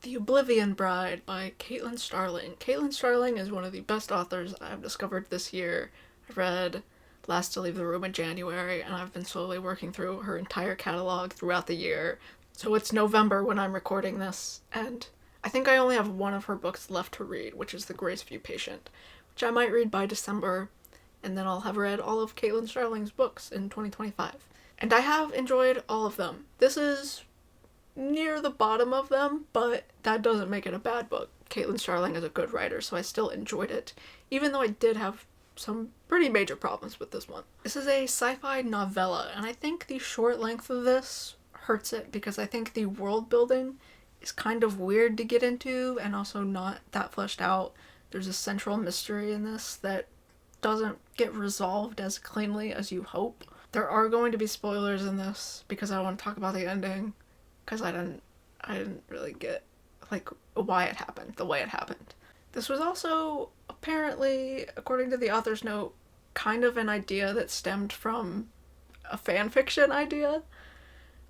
The Oblivion Bride by Caitlin Starling. Caitlin Starling is one of the best authors I've discovered this year. I read Last to Leave the Room in January, and I've been slowly working through her entire catalog throughout the year. So it's November when I'm recording this, and I think I only have one of her books left to read, which is The Graceview Patient, which I might read by December, and then I'll have read all of Caitlin Starling's books in 2025. And I have enjoyed all of them. This is near the bottom of them, but that doesn't make it a bad book. Caitlin Starling is a good writer, so I still enjoyed it, even though I did have some pretty major problems with this one. This is a sci-fi novella, and I think the short length of this hurts it because I think the world building is kind of weird to get into and also not that fleshed out. There's a central mystery in this that doesn't get resolved as cleanly as you hope. There are going to be spoilers in this because I want to talk about the ending, because I didn't really get, like, why it happened, the way it happened. This was also, apparently, according to the author's note, kind of an idea that stemmed from a fanfiction idea.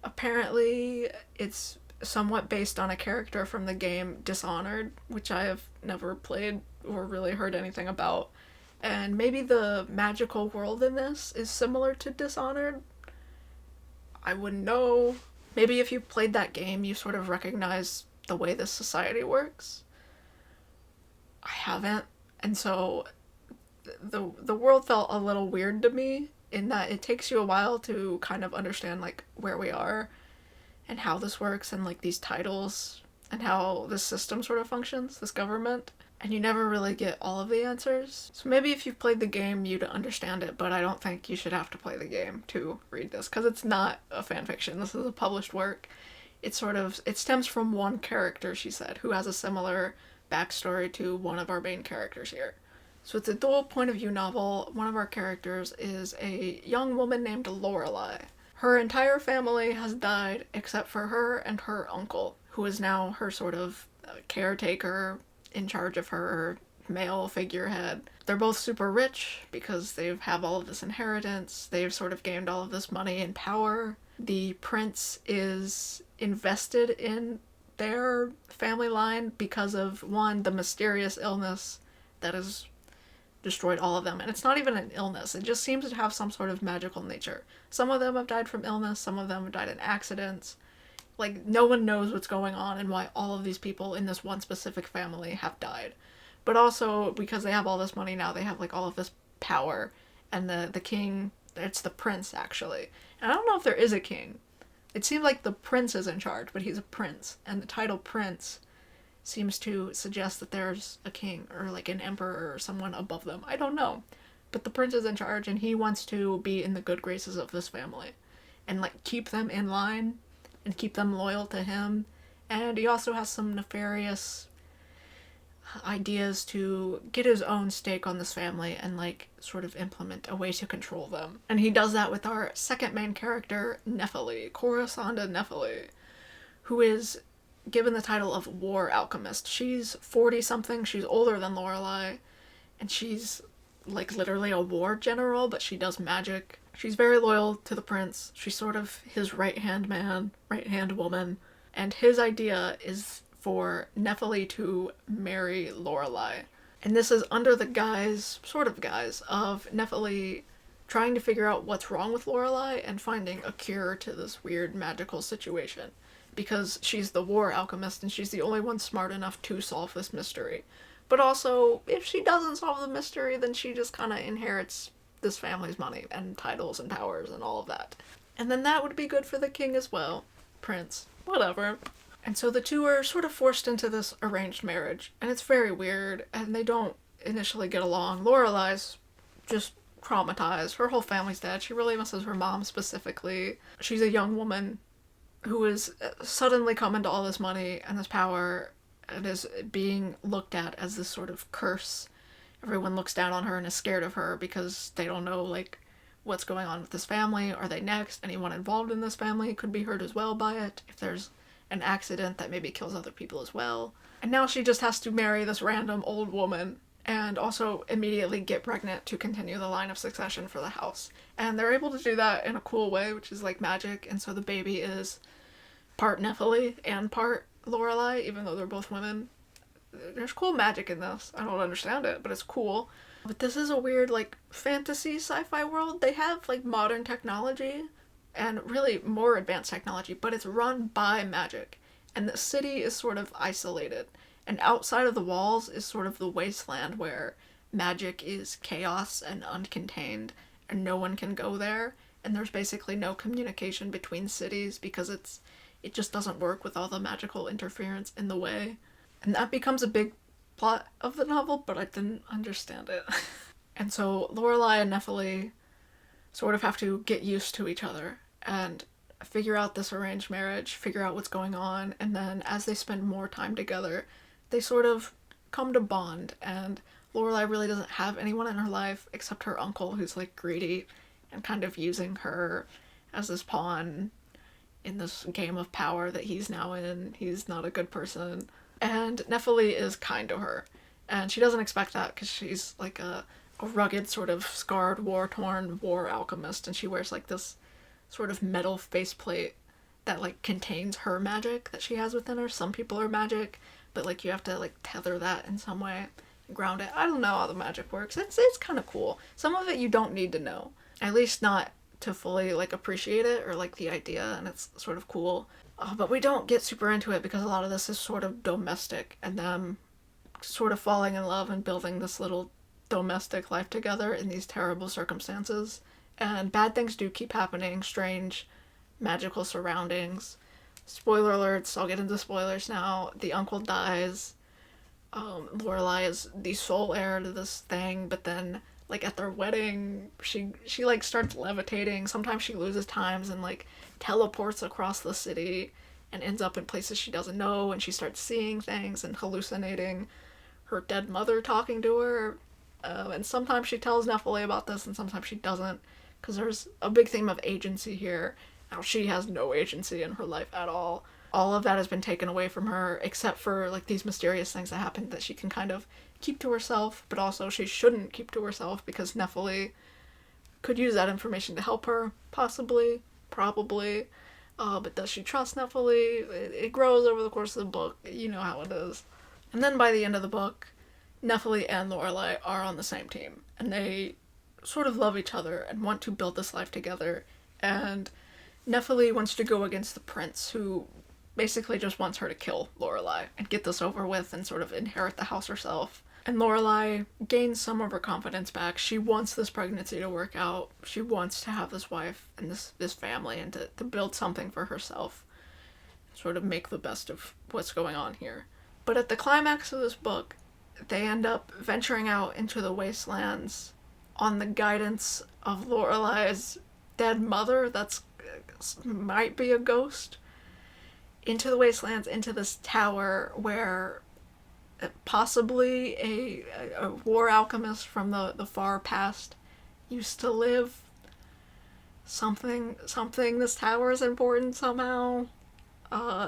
Apparently, it's somewhat based on a character from the game Dishonored, which I have never played or really heard anything about. And maybe the magical world in this is similar to Dishonored. I wouldn't know. Maybe if you played that game, you sort of recognize the way this society works. I haven't, and so the world felt a little weird to me in that it takes you a while to kind of understand, like, where we are and how this works and, like, these titles and how this system sort of functions, this government, and you never really get all of the answers. So maybe if you've played the game, you'd understand it, but I don't think you should have to play the game to read this, because it's not a fanfiction. This is a published work. It stems from one character, she said, who has a similar backstory to one of our main characters here. So it's a dual point of view novel. One of our characters is a young woman named Lorelei. Her entire family has died except for her and her uncle, who is now her sort of caretaker, in charge of her, male figurehead. They're both super rich because they have all of this inheritance. They've sort of gained all of this money and power. The prince is invested in their family line because of, one, the mysterious illness that has destroyed all of them. And it's not even an illness. It just seems to have some sort of magical nature. Some of them have died from illness. Some of them have died in accidents. Like, no one knows what's going on and why all of these people in this one specific family have died. But also, because they have all this money now, they have, like, all of this power. And the king, it's the prince, actually. And I don't know if there is a king. It seems like the prince is in charge, but he's a prince. And the title prince seems to suggest that there's a king, or, like, an emperor or someone above them. I don't know. But the prince is in charge, and he wants to be in the good graces of this family. And, like, keep them in line and keep them loyal to him. And he also has some nefarious ideas to get his own stake on this family and, like, sort of implement a way to control them. And he does that with our second main character, Nephili, Coruscanda Nephili, who is given the title of War Alchemist. She's 40-something, she's older than Lorelei, and she's, like, literally a war general, but she does magic. She's very loyal to the prince. She's sort of his right-hand man, right-hand woman. And his idea is for Nephili to marry Lorelei. And this is under the guise, sort of guise, of Nephili trying to figure out what's wrong with Lorelei and finding a cure to this weird magical situation. Because she's the war alchemist and she's the only one smart enough to solve this mystery. But also, if she doesn't solve the mystery, then she just kind of inherits this family's money and titles and powers and all of that. And then that would be good for the king as well. Prince. Whatever. And so the two are sort of forced into this arranged marriage. And it's very weird, and they don't initially get along. Lorelei's just traumatized. Her whole family's dead. She really misses her mom specifically. She's a young woman who is suddenly come into all this money and this power and is being looked at as this sort of curse. Everyone looks down on her and is scared of her because they don't know, like, what's going on with this family. Are they next? Anyone involved in this family could be hurt as well by it. If there's an accident that maybe kills other people as well. And now she just has to marry this random old woman and also immediately get pregnant to continue the line of succession for the house. And they're able to do that in a cool way, which is like magic, and so the baby is part Nephili and part Lorelai, even though they're both women. There's cool magic in this. I don't understand it, but it's cool. But this is a weird, like, fantasy sci-fi world. They have, like, modern technology and really more advanced technology, but it's run by magic. And the city is sort of isolated. And outside of the walls is sort of the wasteland where magic is chaos and uncontained, and no one can go there. And there's basically no communication between cities because it just doesn't work with all the magical interference in the way. And that becomes a big plot of the novel, but I didn't understand it. And so Lorelai and Nephili sort of have to get used to each other and figure out this arranged marriage, figure out what's going on, and then as they spend more time together, they sort of come to bond. And Lorelai really doesn't have anyone in her life except her uncle, who's like greedy and kind of using her as this pawn in this game of power that he's now in. He's not a good person. And Nephili is kind to her. And she doesn't expect that because she's like a rugged, sort of scarred, war-torn war alchemist, and she wears like this sort of metal faceplate that like contains her magic that she has within her. Some people are magic, but like you have to like tether that in some way and ground it. I don't know how the magic works. It's kind of cool. Some of it you don't need to know, at least not to fully like appreciate it or like the idea, and it's sort of cool. But we don't get super into it because a lot of this is sort of domestic and them sort of falling in love and building this little domestic life together in these terrible circumstances. And bad things do keep happening, strange magical surroundings. Spoiler alerts, I'll get into spoilers now. The uncle dies. Lorelai is the sole heir to this thing, but then like at their wedding, she like starts levitating. Sometimes she loses times and like teleports across the city and ends up in places she doesn't know, and she starts seeing things and hallucinating her dead mother talking to her. And sometimes she tells Nephili about this, and sometimes she doesn't, because there's a big theme of agency here. Now she has no agency in her life at all. All of that has been taken away from her, except for like these mysterious things that happen that she can kind of keep to herself, but also she shouldn't keep to herself because Nephili could use that information to help her, possibly, probably. But does she trust Nephili? It grows over the course of the book. You know how it is. And then by the end of the book, Nephili and Lorelai are on the same team, and they sort of love each other and want to build this life together. And Nephili wants to go against the prince, who basically just wants her to kill Lorelai and get this over with and sort of inherit the house herself. And Lorelai gains some of her confidence back. She wants this pregnancy to work out. She wants to have this wife and this family and to build something for herself. Sort of make the best of what's going on here. But at the climax of this book, they end up venturing out into the wastelands on the guidance of Lorelai's dead mother that's might be a ghost, into the wastelands, into this tower where possibly a war alchemist from the far past used to live. Something, this tower is important somehow.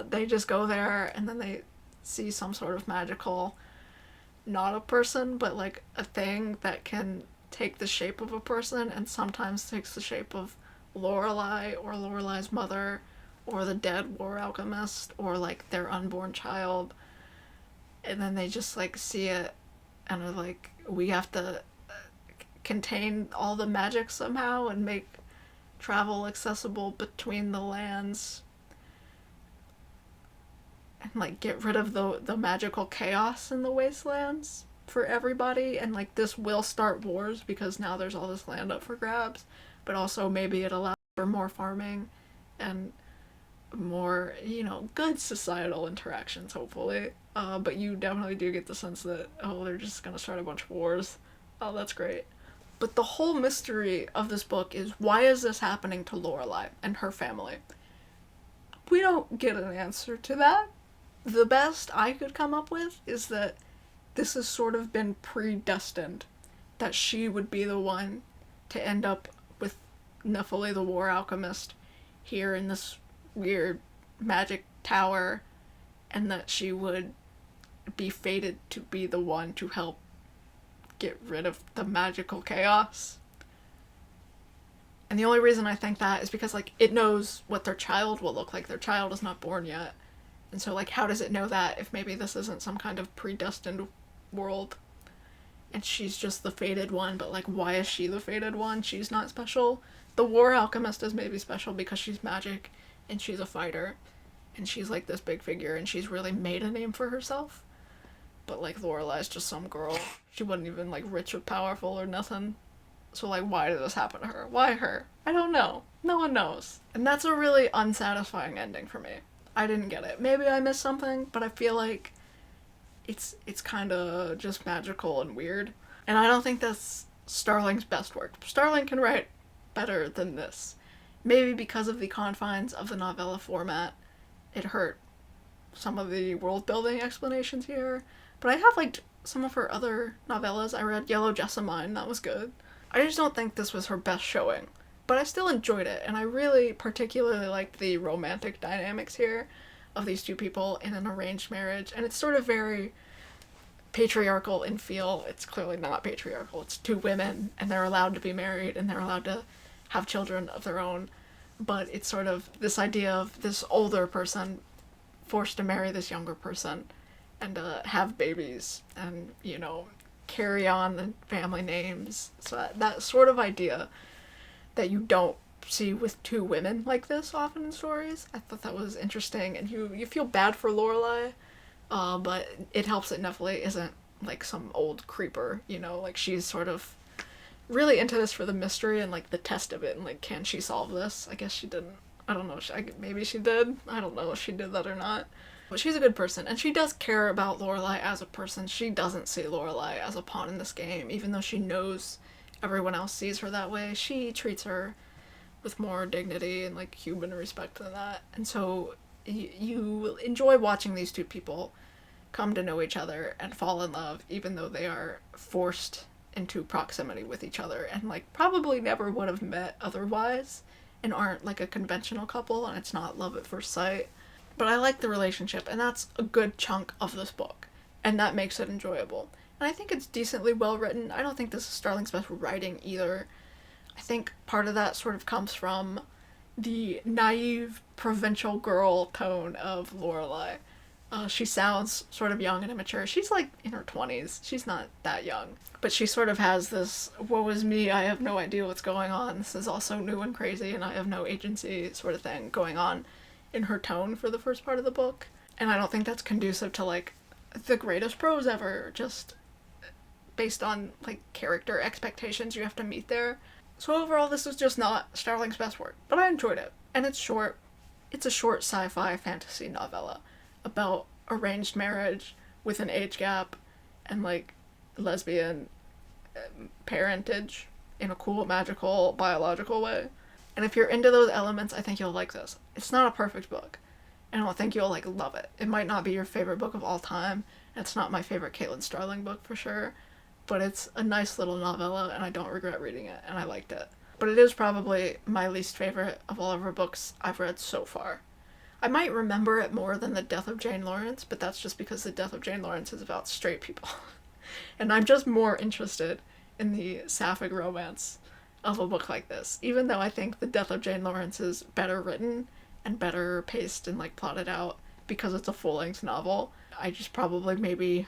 They just go there and then they see some sort of magical, not a person, but like a thing that can take the shape of a person and sometimes takes the shape of Lorelai or Lorelai's mother or the dead war alchemist or like their unborn child. And then they just like see it and are like, we have to contain all the magic somehow and make travel accessible between the lands and like get rid of the magical chaos in the wastelands for everybody. And like this will start wars because now there's all this land up for grabs, but also maybe it allows for more farming and more, good societal interactions, hopefully. But you definitely do get the sense that, they're just gonna start a bunch of wars. Oh, that's great. But the whole mystery of this book is, why is this happening to Lorelai and her family? We don't get an answer to that. The best I could come up with is that this has sort of been predestined, that she would be the one to end up with Nephili the war alchemist here in this weird magic tower, and that she would be fated to be the one to help get rid of the magical chaos. And the only reason I think that is because like it knows what their child will look like. Their child is not born yet. And so, like, how does it know that if maybe this isn't some kind of predestined world and she's just the fated one, but, like, why is she the fated one? She's not special. The war alchemist is maybe special because she's magic and she's a fighter and she's, like, this big figure and she's really made a name for herself. But, like, Lorelai's just some girl. She wasn't even, like, rich or powerful or nothing. So, like, why did this happen to her? Why her? I don't know. No one knows. And that's a really unsatisfying ending for me. I didn't get it. Maybe I missed something, but I feel like it's kind of just magical and weird. And I don't think that's Starling's best work. Starling can write better than this. Maybe because of the confines of the novella format, it hurt some of the world building explanations here. But I have liked some of her other novellas. I read Yellow Jessamine, that was good. I just don't think this was her best showing. But I still enjoyed it, and I really particularly liked the romantic dynamics here of these two people in an arranged marriage. And it's sort of very patriarchal in feel. It's clearly not patriarchal. It's two women, and they're allowed to be married, and they're allowed to have children of their own. But it's sort of this idea of this older person forced to marry this younger person and have babies and, you know, carry on the family names. So that sort of idea that you don't see with two women like this often in stories. I thought that was interesting, and you feel bad for Lorelai, but it helps it definitely isn't like some old creeper, you know, like she's sort of really into this for the mystery and like the test of it and like can she solve this? I guess she didn't. I don't know. Maybe she did. I don't know if she did that or not. But she's a good person, and she does care about Lorelai as a person. She doesn't see Lorelai as a pawn in this game, even though she knows everyone else sees her that way. She treats her with more dignity and like human respect than that. And so you enjoy watching these two people come to know each other and fall in love, even though they are forced into proximity with each other and like probably never would have met otherwise and aren't like a conventional couple, and it's not love at first sight. But I like the relationship, and that's a good chunk of this book, and that makes it enjoyable. And I think it's decently well written. I don't think this is Starling's best writing either. I think part of that sort of comes from the naive provincial girl tone of Lorelai. She sounds sort of young and immature. She's like in her 20s. She's not that young. But she sort of has this, woe is me, I have no idea what's going on. This is also new and crazy and I have no agency sort of thing going on in her tone for the first part of the book. And I don't think that's conducive to like the greatest prose ever, just based on like character expectations you have to meet there. So overall, this is just not Starling's best work, but I enjoyed it. And it's short. It's a short sci-fi fantasy novella about arranged marriage with an age gap and like lesbian parentage in a cool, magical, biological way. And if you're into those elements, I think you'll like this. It's not a perfect book, and I don't think you'll like love it. It might not be your favorite book of all time. It's not my favorite Caitlin Starling book for sure, but it's a nice little novella, and I don't regret reading it, and I liked it. But it is probably my least favorite of all of her books I've read so far. I might remember it more than The Death of Jane Lawrence, but that's just because The Death of Jane Lawrence is about straight people. And I'm just more interested in the sapphic romance of a book like this, even though I think The Death of Jane Lawrence is better written and better paced and like plotted out because it's a full-length novel. I just probably maybe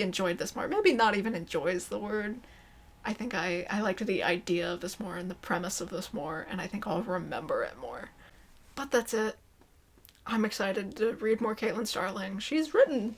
enjoyed this more. Maybe not even enjoys the word. I think I liked the idea of this more and the premise of this more, and I think I'll remember it more. But that's it. I'm excited to read more Caitlin Starling. She's written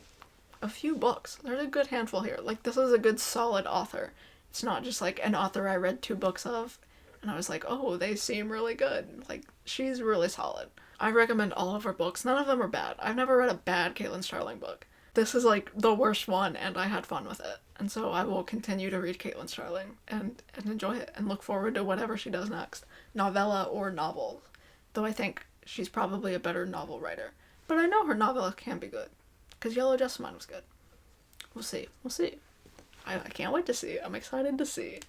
a few books. There's a good handful here. Like, this is a good solid author. It's not just like an author I read 2 books of and I was like, oh, they seem really good. Like, she's really solid. I recommend all of her books. None of them are bad. I've never read a bad Caitlin Starling book. This is like the worst one, and I had fun with it. And so I will continue to read Caitlin Starling and enjoy it and look forward to whatever she does next. Novella or novels. Though I think she's probably a better novel writer. But I know her novella can be good. Because Yellow Jessamine was good. We'll see. I can't wait to see. I'm excited to see.